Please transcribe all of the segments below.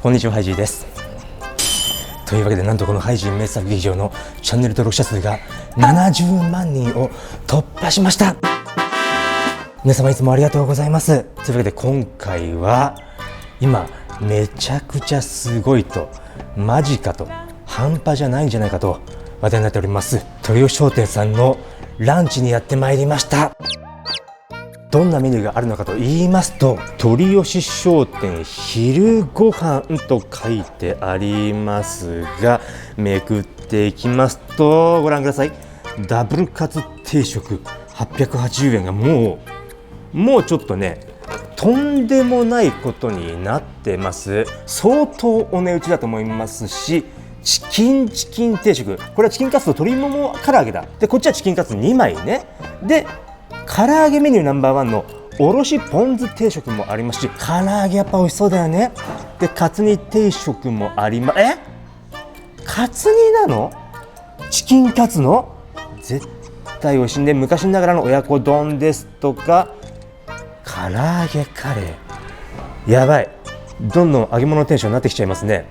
こんにちは、ハイジーです。というわけで、なんとこのハイジー名作劇場のチャンネル登録者数が70万人を突破しました。皆様いつもありがとうございます。というわけで今回は今めちゃくちゃすごいと、マジかと、半端じゃないんじゃないかと話題になっております鳥吉商店さんのランチにやってまいりました。どんなメニューがあるのかと言いますと、鳥吉商店昼ご飯と書いてありますが、めくっていきますとご覧ください。ダブルカツ定食880円がもうちょっとね、とんでもないことになってます。相当お値打ちだと思いますし、チキン定食、これはチキンカツと鶏もも唐揚げだ。でこっちはチキンカツ2枚ね。で唐揚げメニューナンバーワンのおろしポン酢定食もありますし、唐揚げやっぱ美味しそうだよね。でカツ煮定食もあります。カツ煮なの？チキンカツの絶対美味しいんで、昔ながらの親子丼ですとか唐揚げカレー、やばい、どんどん揚げ物のテンションになってきちゃいますね。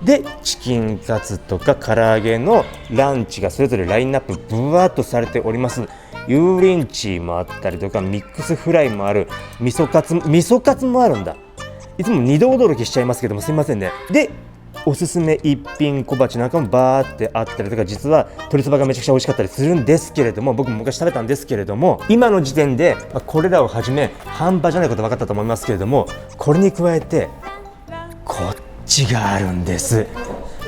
でチキンカツとか唐揚げのランチがそれぞれラインナップぶわっとされております。油淋鶏もあったりとか、ミックスフライもある、味噌カツもあるんだ。いつも二度驚きしちゃいますけども、すみませんね。でおすすめ一品小鉢なんかもバーってあったりとか、実は鶏そばがめちゃくちゃ美味しかったりするんですけれども、僕も昔食べたんですけれども、今の時点でこれらをはじめ半端じゃないこと分かったと思いますけれども、これに加えてこっちがあるんです。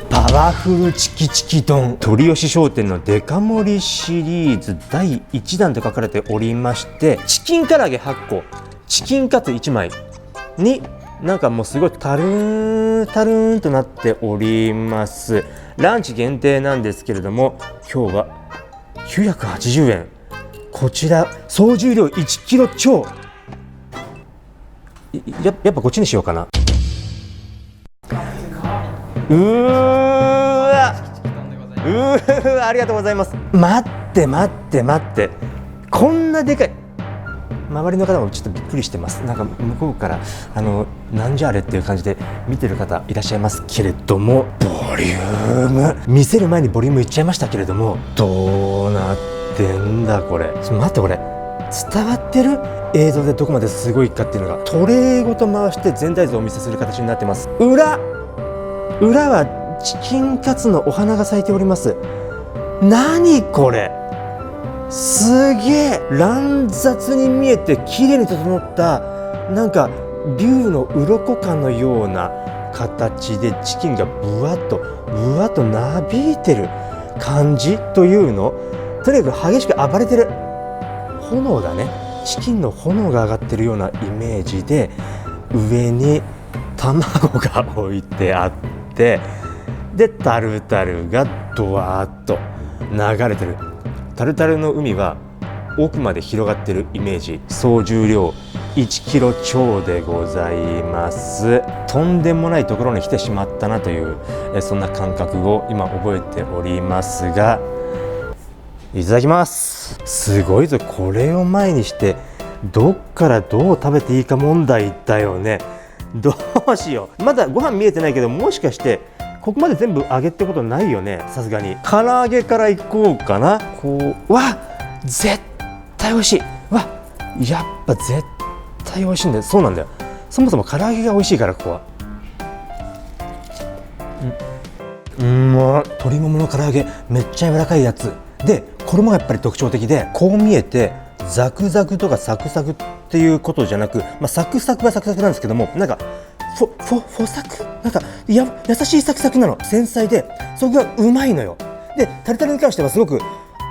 パワフルチキチキ丼、鳥吉商店のデカ盛りシリーズ第1弾と書かれておりまして、チキン唐揚げ8個、チキンカツ1枚になんかもうすごいタルーンとなっております。ランチ限定なんですけれども、今日は980円。こちら総重量1キロ超。やっぱこっちにしようかな。うわありがとうございます。待ってこんなでかい、周りの方もちょっとびっくりしてます。なんか向こうからなんじゃあれっていう感じで見てる方いらっしゃいますけれども、ボリューム見せる前にボリュームいっちゃいましたけれども、どうなってんだこれ。待って、これ伝わってる？映像でどこまですごいかっていうのがトレーごと回して全体像をお見せする形になってます。裏はチキンカツのお花が咲いております。何これ、すげえ乱雑に見えて綺麗に整った、なんか竜の鱗感のような形でチキンがぶわっとなびいてる感じというの。とにかく激しく暴れてる炎だね。チキンの炎が上がってるようなイメージで、上に卵が置いてあって、でタルタルがドワーッと流れてる。タルタルの海は奥まで広がってるイメージ。総重量1キロ超でございます。とんでもないところに来てしまったなという、そんな感覚を今覚えておりますが、いただきます。すごいぞ、これを前にしてどっからどう食べていいか問題だよね。どうしよう、まだご飯見えてないけど、もしかしてここまで全部揚げってことないよね。さすがに唐揚げからいこうかな。絶対美味しい。やっぱ絶対美味しいんだよ。そうなんだよ、そもそも唐揚げが美味しいから。ここは鶏ももの唐揚げめっちゃ柔らかいやつで、衣がやっぱり特徴的で、こう見えてザクザクとかサクサクっていうことじゃなく、サクサクはサクサクなんですけども、なんかフォサク、なんか優しいサクサクなの。繊細でそこがうまいのよ。でタルタルに関してはすごく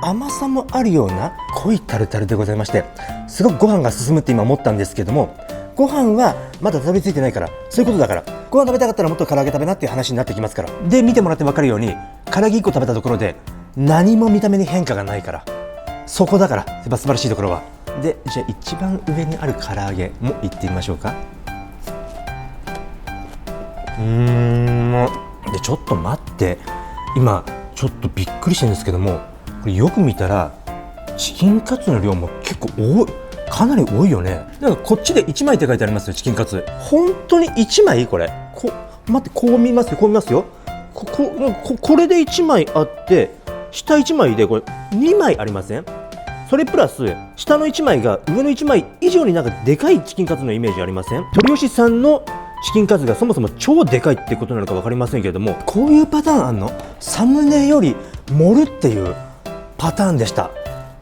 甘さもあるような濃いタルタルでございまして、すごくご飯が進むって今思ったんですけども、ご飯はまだたどり着いてないから、そういうことだから、ご飯食べたかったらもっと唐揚げ食べなっていう話になってきますから。で見てもらって分かるように、唐揚げ1個食べたところで何も見た目に変化がないから、そこだからやっぱ素晴らしいところは。でじゃあ一番上にある唐揚げもいってみましょうか。でちょっと待って、今ちょっとびっくりしてるんですけども、これよく見たらチキンカツの量も結構多い、かなり多いよね。なんかこっちで1枚って書いてありますよ、チキンカツ。本当に1枚？これ待って、こう見ますよ、こう見ますよ。これで1枚あって、下1枚でこれ2枚ありません？それプラス下の1枚が上の1枚以上になんかでかいチキンカツのイメージありません？鳥吉さんのチキンカツがそもそも超でかいってことなのか分かりませんけれども、こういうパターンあんの？サムネより盛るっていうパターンでした。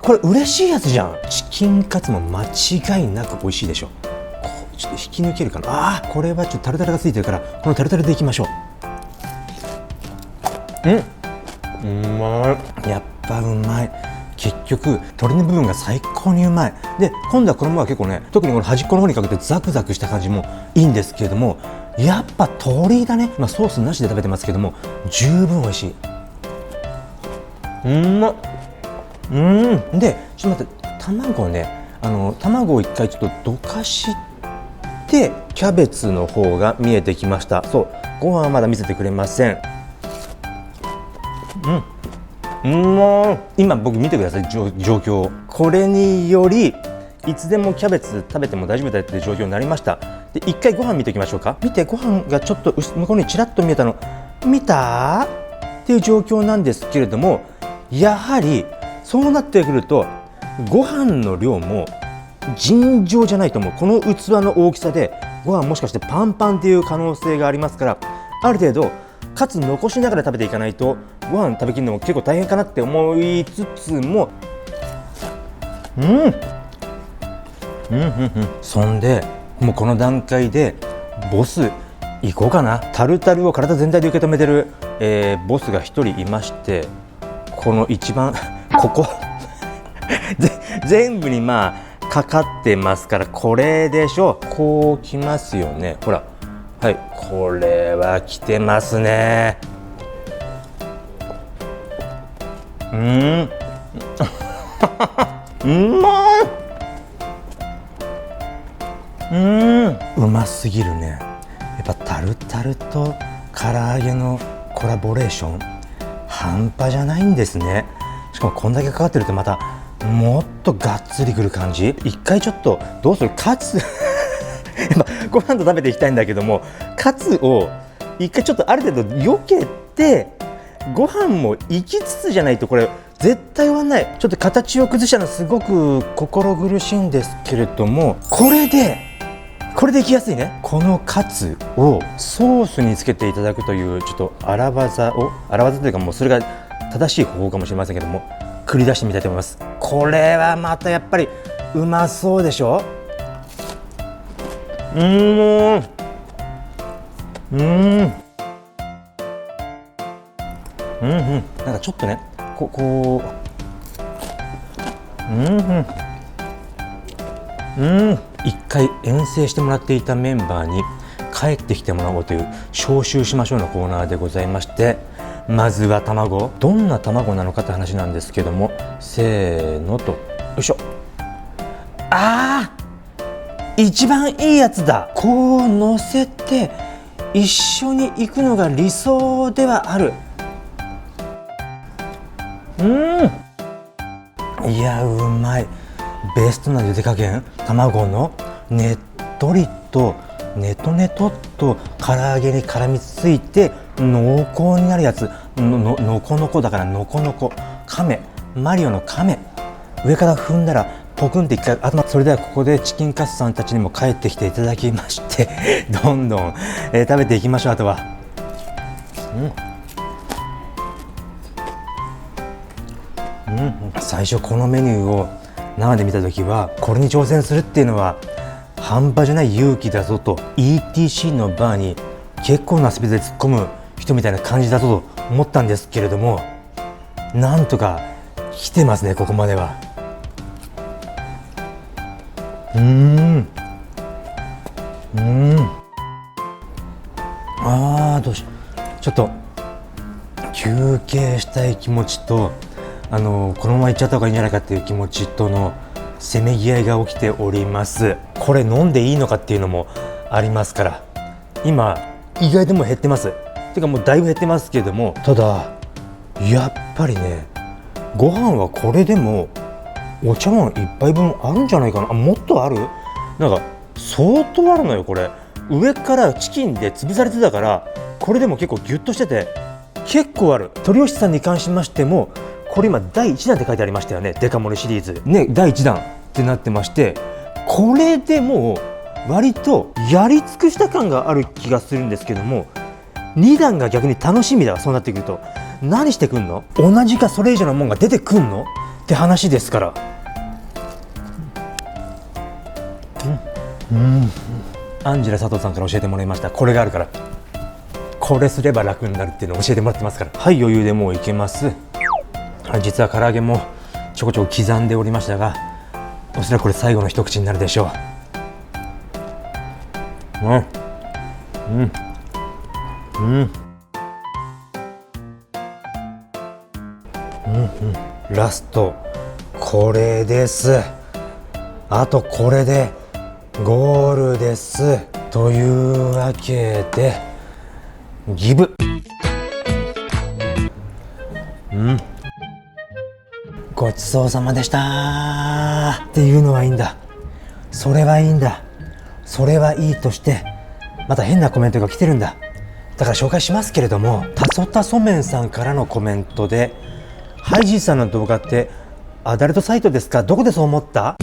これ嬉しいやつじゃん。チキンカツも間違いなく美味しいでしょ。ちょっと引き抜けるかな。これはちょっとタルタルがついてるから、このタルタルでいきましょう。うまい。やっぱうまい。結局鶏の部分が最高にうまい。で今度は衣は結構ね、特にこの端っこの方にかけてザクザクした感じもいいんですけれども、やっぱ鶏だね。ソースなしで食べてますけども十分美味しい。でちょっと待って、卵ね、卵を一回ちょっとどかしてキャベツの方が見えてきました。そう、ご飯はまだ見せてくれません。今僕見てください、状況。これによりいつでもキャベツ食べても大丈夫だっていう状況になりました。で一回ご飯見ておきましょうか。見て、ご飯がちょっと向こうにちらっと見えたの見たっていう状況なんですけれども、やはりそうなってくるとご飯の量も尋常じゃないと思う。この器の大きさでご飯もしかしてパンパンっていう可能性がありますから、ある程度かつ残しながら食べていかないとご飯食べきるのも結構大変かなって思いつつも、そんでもうこの段階でボス行こうかな。タルタルを体全体で受け止めてる、ボスが一人いまして、この一番ここ全部にかかってますから、これでしょ。こうきますよね。ほら、はい、これはきてますね。うまい。うますぎるね。やっぱタルタルと唐揚げのコラボレーション半端じゃないんですね。しかもこんだけかかってるとまたもっとがっつりくる感じ。一回ちょっとどうする？カツやっぱご飯と食べていきたいんだけども、カツを一回ちょっとある程度避けてご飯も行きつつじゃないとこれ絶対終わんない。ちょっと形を崩したのすごく心苦しいんですけれども、これでいきやすいね。このカツをソースにつけていただくというちょっと荒技というか、もうそれが正しい方法かもしれませんけども、繰り出してみたいと思います。これはまたやっぱりうまそうでしょ。なんかちょっとね、一回遠征してもらっていたメンバーに帰ってきてもらおうという招集しましょうのコーナーでございまして、まずは卵、どんな卵なのかって話なんですけども、せーのと、よいしょ。一番いいやつだ。こう乗せて一緒に行くのが理想ではある。いや、うまい。ベストな茹で加減。卵のねっとりとネトネトっと唐揚げに絡みついて濃厚になるやつ。のこのこだからのこのこ。亀、マリオの亀。上から踏んだらポクンって一回頭。それではここでチキンカツさんたちにも帰ってきていただきましてどんどん、食べていきましょう。あとは最初このメニューを生で見た時は、これに挑戦するっていうのは半端じゃない勇気だぞと、 ETC のバーに結構なスピードで突っ込む人みたいな感じだぞと思ったんですけれども、なんとか来てますね、ここまでは。どうしよう。ちょっと休憩したい気持ちと、このまま行っちゃった方がいいんじゃないかっていう気持ちとのせめぎ合いが起きております。これ飲んでいいのかっていうのもありますから、今意外とも減ってます。てかもうだいぶ減ってますけれども、ただやっぱりね、ご飯はこれでもお茶碗一杯分あるんじゃないかな。もっとある？なんか相当あるのよこれ。上からチキンで潰されてたから、これでも結構ギュッとしてて結構ある。鳥吉さんに関しましても、これ今第1弾って書いてありましたよね。デカ盛りシリーズね、第1弾ってなってまして、これでもう割とやり尽くした感がある気がするんですけども、2弾が逆に楽しみだわ。そうなってくると何してくんの、同じかそれ以上のもんが出てくんのって話ですから。アンジェラ佐藤さんから教えてもらいました。これがあるから、これすれば楽になるっていうのを教えてもらってますから。はい、余裕でもういけます。実は唐揚げもちょこちょこ刻んでおりましたが、おそらくこれ最後の一口になるでしょう。ラストこれです。あとこれでゴールです。というわけでギブ。ごちそうさまでしたっていうのはいいんだ。それはいいんだ。それはいいとして、また変なコメントが来てるんだ。だから紹介しますけれども、たそたそめんさんからのコメントで、ハイジーさんの動画ってアダルトサイトですか？どこでそう思った？